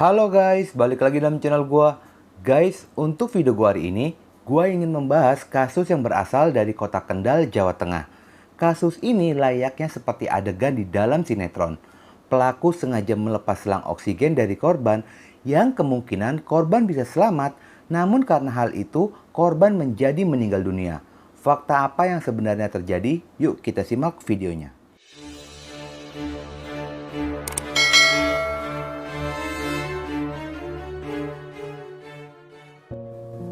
Halo guys, balik lagi dalam channel gua. Guys, untuk video gua hari ini, gua ingin membahas kasus yang berasal dari kota Kendal, Jawa Tengah. Kasus ini layaknya seperti adegan di dalam sinetron. Pelaku sengaja melepas selang oksigen dari korban yang kemungkinan korban bisa selamat, namun karena hal itu korban menjadi meninggal dunia. Fakta apa yang sebenarnya terjadi? Yuk kita simak videonya.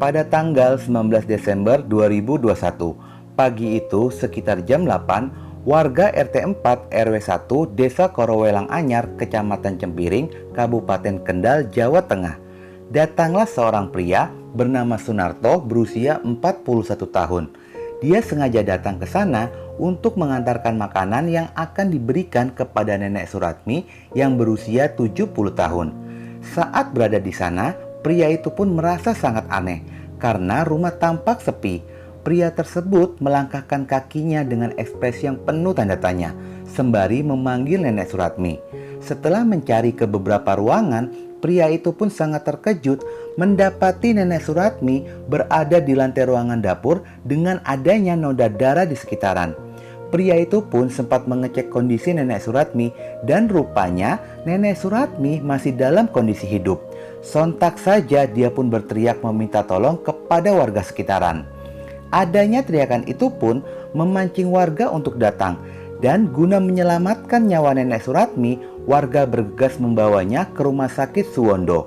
Pada tanggal 19 Desember 2021, pagi itu sekitar jam 8, warga RT 4 RW 1 Desa Korowelang Anyar, Kecamatan Cempiring, Kabupaten Kendal, Jawa Tengah. Datanglah seorang pria bernama Sunarto berusia 41 tahun. Dia sengaja datang ke sana untuk mengantarkan makanan yang akan diberikan kepada nenek Suratmi yang berusia 70 tahun. Saat berada di sana, pria itu pun merasa sangat aneh karena rumah tampak sepi. Pria tersebut melangkahkan kakinya dengan ekspresi yang penuh tanda tanya, sembari memanggil nenek Suratmi. Setelah mencari ke beberapa ruangan, pria itu pun sangat terkejut mendapati nenek Suratmi berada di lantai ruangan dapur dengan adanya noda darah di sekitaran. Pria itu pun sempat mengecek kondisi nenek Suratmi dan rupanya nenek Suratmi masih dalam kondisi hidup. Sontak saja dia pun berteriak meminta tolong kepada warga sekitaran. Adanya teriakan itu pun memancing warga untuk datang, dan guna menyelamatkan nyawa nenek Suratmi, warga bergegas membawanya ke rumah sakit Suwondo.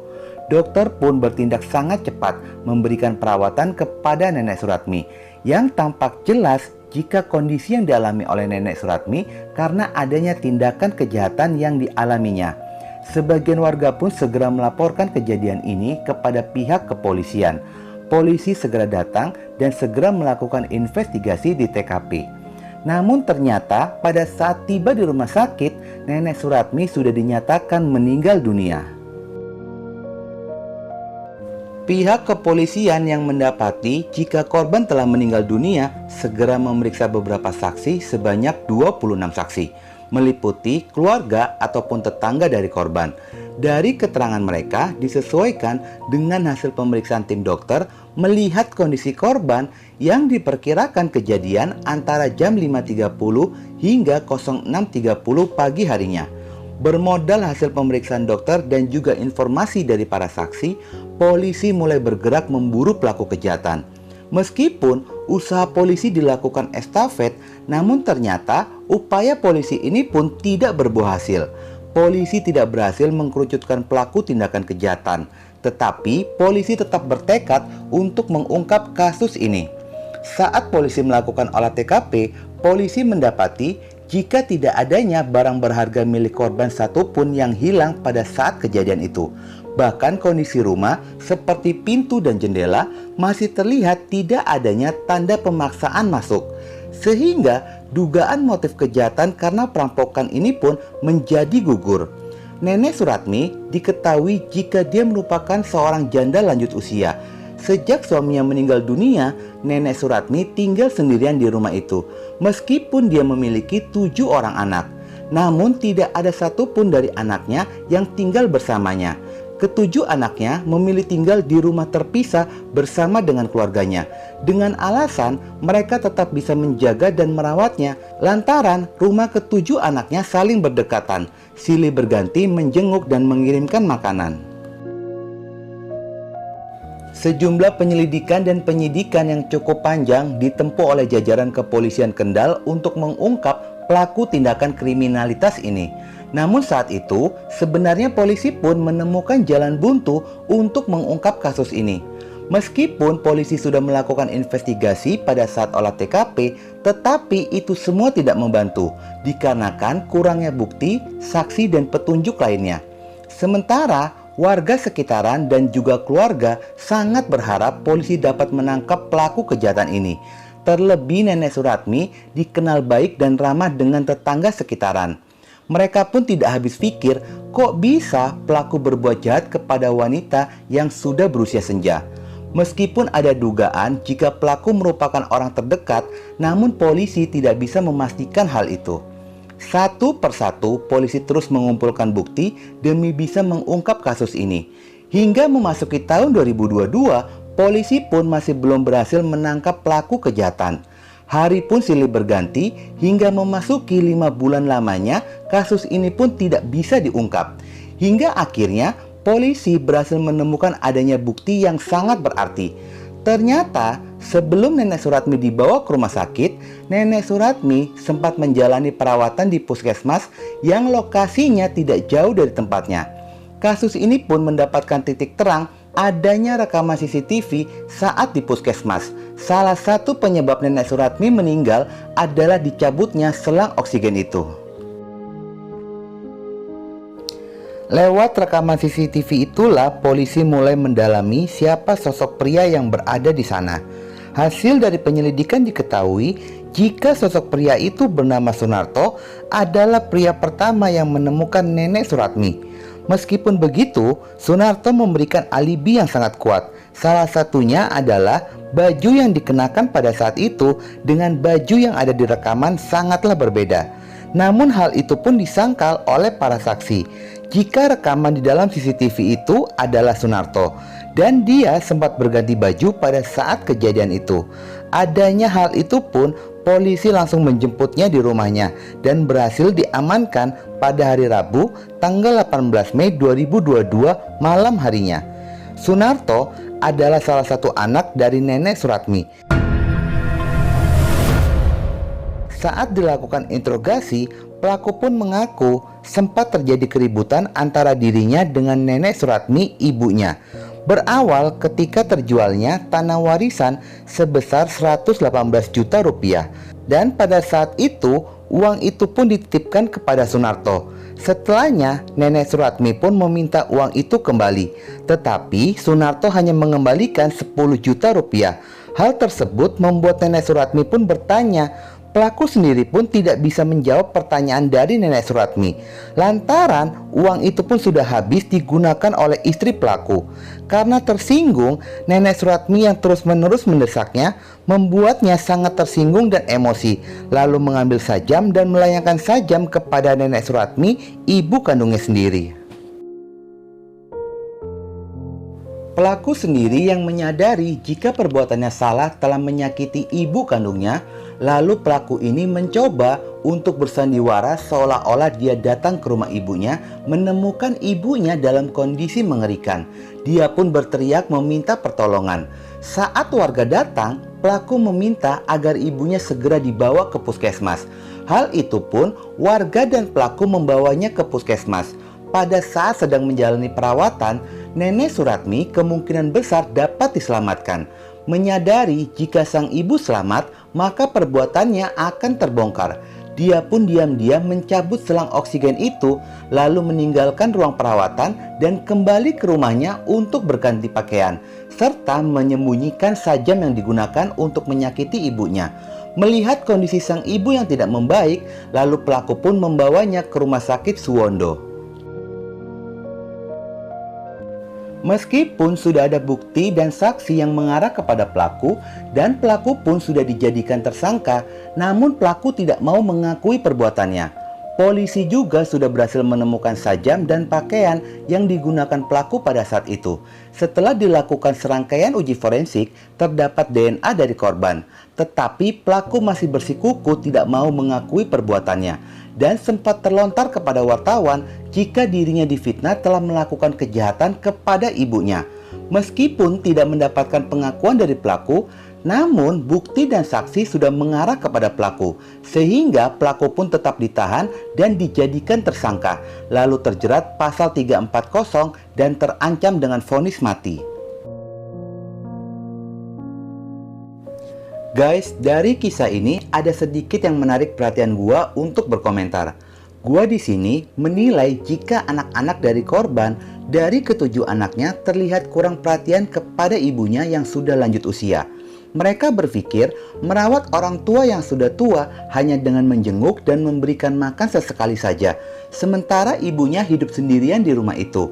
Dokter pun bertindak sangat cepat memberikan perawatan kepada nenek Suratmi, yang tampak jelas jika kondisi yang dialami oleh nenek Suratmi karena adanya tindakan kejahatan yang dialaminya. Sebagian warga pun segera melaporkan kejadian ini kepada pihak kepolisian. Polisi segera datang dan segera melakukan investigasi di TKP. Namun ternyata pada saat tiba di rumah sakit, nenek Suratmi sudah dinyatakan meninggal dunia. Pihak kepolisian yang mendapati jika korban telah meninggal dunia segera memeriksa beberapa saksi sebanyak 26 saksi, meliputi keluarga ataupun tetangga dari korban. Dari keterangan mereka disesuaikan dengan hasil pemeriksaan tim dokter melihat kondisi korban yang diperkirakan kejadian antara jam 5.30 hingga 06.30 pagi harinya. Bermodal hasil pemeriksaan dokter dan juga informasi dari para saksi, polisi mulai bergerak memburu pelaku kejahatan. Meskipun usaha polisi dilakukan estafet, namun ternyata upaya polisi ini pun tidak berbuah hasil. Polisi tidak berhasil mengkerucutkan pelaku tindakan kejahatan, tetapi polisi tetap bertekad untuk mengungkap kasus ini. Saat polisi melakukan olah TKP, polisi mendapati jika tidak adanya barang berharga milik korban satupun yang hilang pada saat kejadian itu. Bahkan kondisi rumah seperti pintu dan jendela masih terlihat tidak adanya tanda pemaksaan masuk. Sehingga dugaan motif kejahatan karena perampokan ini pun menjadi gugur. Nenek Suratmi diketahui jika dia merupakan seorang janda lanjut usia. Sejak suaminya meninggal dunia, nenek Suratmi tinggal sendirian di rumah itu. Meskipun dia memiliki 7 orang anak, namun tidak ada satupun dari anaknya yang tinggal bersamanya. Ketujuh anaknya memilih tinggal di rumah terpisah bersama dengan keluarganya, dengan alasan mereka tetap bisa menjaga dan merawatnya lantaran rumah ketujuh anaknya saling berdekatan, silih berganti menjenguk dan mengirimkan makanan. Sejumlah penyelidikan dan penyidikan yang cukup panjang ditempuh oleh jajaran kepolisian Kendal untuk mengungkap pelaku tindakan kriminalitas ini. Namun saat itu, sebenarnya polisi pun menemukan jalan buntu untuk mengungkap kasus ini. Meskipun polisi sudah melakukan investigasi pada saat olah TKP, tetapi itu semua tidak membantu, dikarenakan kurangnya bukti, saksi, dan petunjuk lainnya. Sementara warga sekitaran dan juga keluarga sangat berharap polisi dapat menangkap pelaku kejahatan ini. Terlebih nenek Suratmi dikenal baik dan ramah dengan tetangga sekitaran. Mereka pun tidak habis pikir kok bisa pelaku berbuat jahat kepada wanita yang sudah berusia senja. Meskipun ada dugaan jika pelaku merupakan orang terdekat, namun polisi tidak bisa memastikan hal itu. Satu persatu, polisi terus mengumpulkan bukti demi bisa mengungkap kasus ini. Hingga memasuki tahun 2022, polisi pun masih belum berhasil menangkap pelaku kejahatan. Hari pun silih berganti hingga memasuki 5 bulan lamanya, kasus ini pun tidak bisa diungkap. Hingga akhirnya, polisi berhasil menemukan adanya bukti yang sangat berarti. Ternyata, sebelum Nenek Suratmi dibawa ke rumah sakit, Nenek Suratmi sempat menjalani perawatan di puskesmas yang lokasinya tidak jauh dari tempatnya. Kasus ini pun mendapatkan titik terang adanya rekaman CCTV saat di puskesmas. Salah satu penyebab Nenek Suratmi meninggal adalah dicabutnya selang oksigen itu. Lewat rekaman CCTV itulah polisi mulai mendalami siapa sosok pria yang berada di sana. Hasil dari penyelidikan diketahui jika sosok pria itu bernama Sunarto adalah pria pertama yang menemukan Nenek Suratmi. Meskipun begitu, Sunarto memberikan alibi yang sangat kuat. Salah satunya adalah baju yang dikenakan pada saat itu dengan baju yang ada di rekaman sangatlah berbeda. Namun hal itu pun disangkal oleh para saksi jika rekaman di dalam CCTV itu adalah Sunarto dan dia sempat berganti baju pada saat kejadian itu. Adanya hal itu pun polisi langsung menjemputnya di rumahnya dan berhasil diamankan pada hari Rabu tanggal 18 Mei 2022 malam harinya. Sunarto adalah salah satu anak dari Nenek Suratmi. Saat dilakukan interogasi, pelaku pun mengaku sempat terjadi keributan antara dirinya dengan Nenek Suratmi, ibunya. Berawal ketika terjualnya tanah warisan sebesar 118 juta rupiah. Dan pada saat itu, uang itu pun dititipkan kepada Sunarto. Setelahnya, Nenek Suratmi pun meminta uang itu kembali. Tetapi Sunarto hanya mengembalikan 10 juta rupiah. Hal tersebut membuat Nenek Suratmi pun bertanya. Pelaku sendiri pun tidak bisa menjawab pertanyaan dari Nenek Suratmi, lantaran uang itu pun sudah habis digunakan oleh istri pelaku. Karena tersinggung, Nenek Suratmi yang terus-menerus mendesaknya membuatnya sangat tersinggung dan emosi, lalu mengambil sajam dan melayangkan sajam kepada Nenek Suratmi, ibu kandungnya sendiri. Pelaku sendiri yang menyadari jika perbuatannya salah telah menyakiti ibu kandungnya, lalu pelaku ini mencoba untuk bersandiwara seolah-olah dia datang ke rumah ibunya, menemukan ibunya dalam kondisi mengerikan. Dia pun berteriak meminta pertolongan. Saat warga datang, pelaku meminta agar ibunya segera dibawa ke puskesmas. Hal itu pun warga dan pelaku membawanya ke puskesmas. Pada saat sedang menjalani perawatan, Nenek Suratmi kemungkinan besar dapat diselamatkan. Menyadari jika sang ibu selamat, maka perbuatannya akan terbongkar. Dia pun diam-diam mencabut selang oksigen itu, lalu meninggalkan ruang perawatan dan kembali ke rumahnya untuk berganti pakaian, serta menyembunyikan sajam yang digunakan untuk menyakiti ibunya. Melihat kondisi sang ibu yang tidak membaik, lalu pelaku pun membawanya ke rumah sakit Suwondo. Meskipun sudah ada bukti dan saksi yang mengarah kepada pelaku dan pelaku pun sudah dijadikan tersangka, namun pelaku tidak mau mengakui perbuatannya. Polisi juga sudah berhasil menemukan sajam dan pakaian yang digunakan pelaku pada saat itu. Setelah dilakukan serangkaian uji forensik, terdapat DNA dari korban. Tetapi pelaku masih bersikukuh tidak mau mengakui perbuatannya dan sempat terlontar kepada wartawan jika dirinya difitnah telah melakukan kejahatan kepada ibunya. Meskipun tidak mendapatkan pengakuan dari pelaku, namun bukti dan saksi sudah mengarah kepada pelaku, sehingga pelaku pun tetap ditahan dan dijadikan tersangka, lalu terjerat pasal 340 dan terancam dengan vonis mati. Guys, dari kisah ini ada sedikit yang menarik perhatian gua untuk berkomentar. Gua di sini menilai jika anak-anak dari korban dari ketujuh anaknya terlihat kurang perhatian kepada ibunya yang sudah lanjut usia. Mereka berpikir merawat orang tua yang sudah tua hanya dengan menjenguk dan memberikan makan sesekali saja, sementara ibunya hidup sendirian di rumah itu.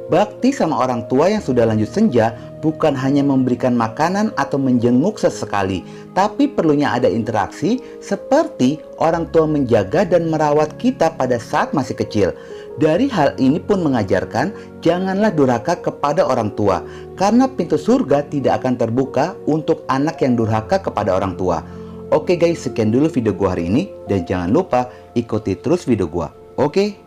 Bakti sama orang tua yang sudah lanjut senja bukan hanya memberikan makanan atau menjenguk sesekali, tapi perlunya ada interaksi seperti orang tua menjaga dan merawat kita pada saat masih kecil. Dari hal ini pun mengajarkan janganlah durhaka kepada orang tua, karena pintu surga tidak akan terbuka untuk anak yang durhaka kepada orang tua. Oke guys, sekian dulu video gua hari ini dan jangan lupa ikuti terus video gua. Oke?